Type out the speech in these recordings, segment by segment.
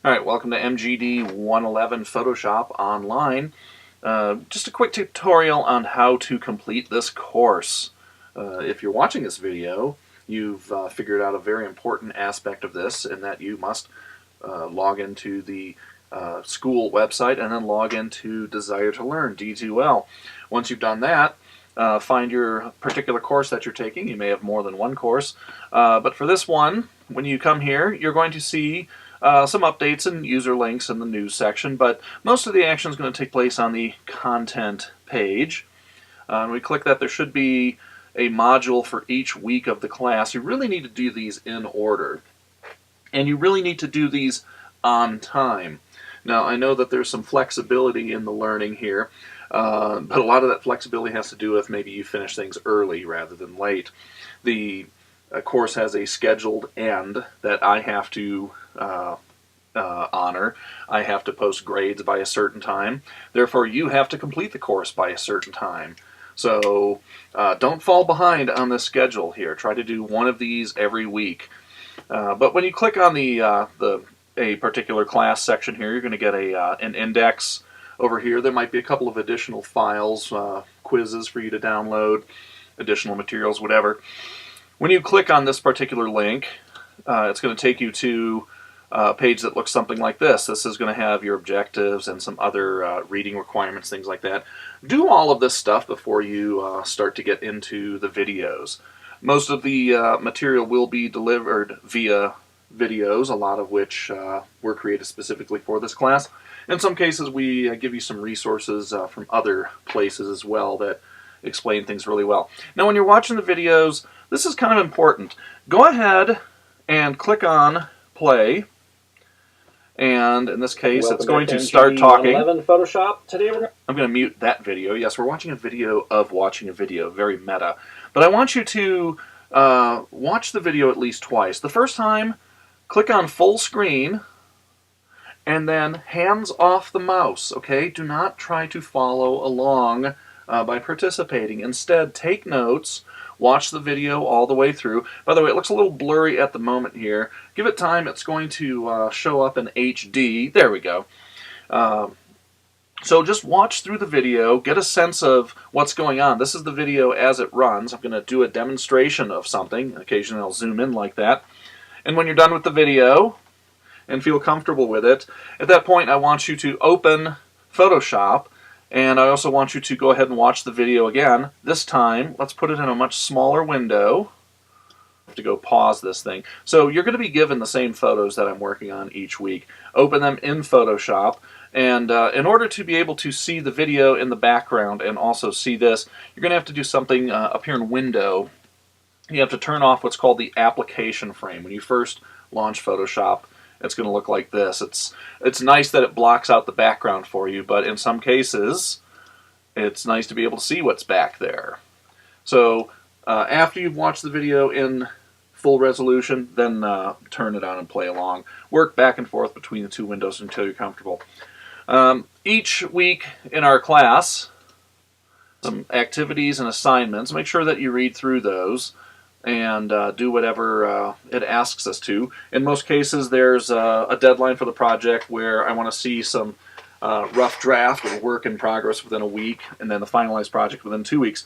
Alright, welcome to MGD 111 Photoshop Online. Just a quick tutorial on how to complete this course. If you're watching this video, you've figured out a very important aspect of this, in that you must log into the school website and then log into Desire to Learn, D2L. Once you've done that, find your particular course that you're taking. You may have more than one course, but for this one, when you come here, you're going to see some updates and user links in the news section, but most of the action is going to take place on the content page. When we click that, there should be a module for each week of the class. You really need to do these in order, and you really need to do these on time. Now, I know that there's some flexibility in the learning here, but a lot of that flexibility has to do with maybe you finish things early rather than late. The course has a scheduled end that I have to honor. I have to post grades by a certain time. Therefore, you have to complete the course by a certain time. So don't fall behind on the schedule here. Try to do one of these every week. But when you click on a particular class section here, you're going to get an index over here. There might be a couple of additional files, quizzes for you to download, additional materials, whatever. When you click on this particular link, it's going to take you to a page that looks something like this. This is going to have your objectives and some other reading requirements, things like that. Do all of this stuff before you start to get into the videos. Most of the material will be delivered via videos, a lot of which were created specifically for this class. In some cases, we give you some resources from other places as well that explain things really well. Now, when you're watching the videos, this is kind of important. Go ahead and click on play, and in this case, it's going to start talking. Photoshop. Today I'm going to mute that video. Yes, we're watching a video of watching a video, very meta. But I want you to watch the video at least twice. The first time, click on full screen, and then hands off the mouse, okay? Do not try to follow along by participating. Instead, take notes, watch the video all the way through. By the way, it looks a little blurry at the moment here. Give it time, it's going to show up in HD. There we go. So just watch through the video, get a sense of what's going on. This is the video as it runs. I'm going to do a demonstration of something. Occasionally I'll zoom in like that. And when you're done with the video and feel comfortable with it, at that point I want you to open Photoshop, and I also want you to go ahead and watch the video again. This time, let's put it in a much smaller window. I have to go pause this thing. So you're going to be given the same photos that I'm working on each week. Open them in Photoshop, and in order to be able to see the video in the background and also see this, you're going to have to do something up here in Window. You have to turn off what's called the application frame. When you first launch Photoshop, it's going to look like this. It's nice that it blocks out the background for you, but in some cases, it's nice to be able to see what's back there. So after you've watched the video in full resolution, then turn it on and play along. Work back and forth between the two windows until you're comfortable. Each week in our class, some activities and assignments. Make sure that you read through those and do whatever it asks us to. In most cases, there's a deadline for the project where I want to see some rough draft or work in progress within a week, and then the finalized project within 2 weeks.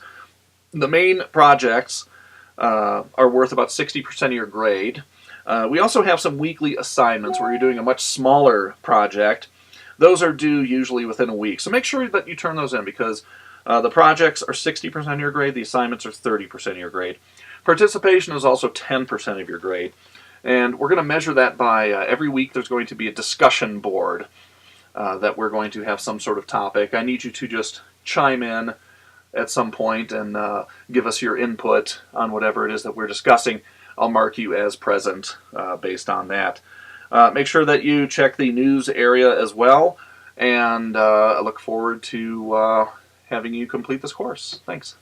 The main projects are worth about 60% of your grade. We also have some weekly assignments where you're doing a much smaller project. Those are due usually within a week. So make sure that you turn those in, because the projects are 60% of your grade, the assignments are 30% of your grade. Participation is also 10% of your grade. And we're going to measure that by every week there's going to be a discussion board that we're going to have some sort of topic. I need you to just chime in at some point and give us your input on whatever it is that we're discussing. I'll mark you as present based on that. Make sure that you check the news area as well, and I look forward to having you complete this course. Thanks.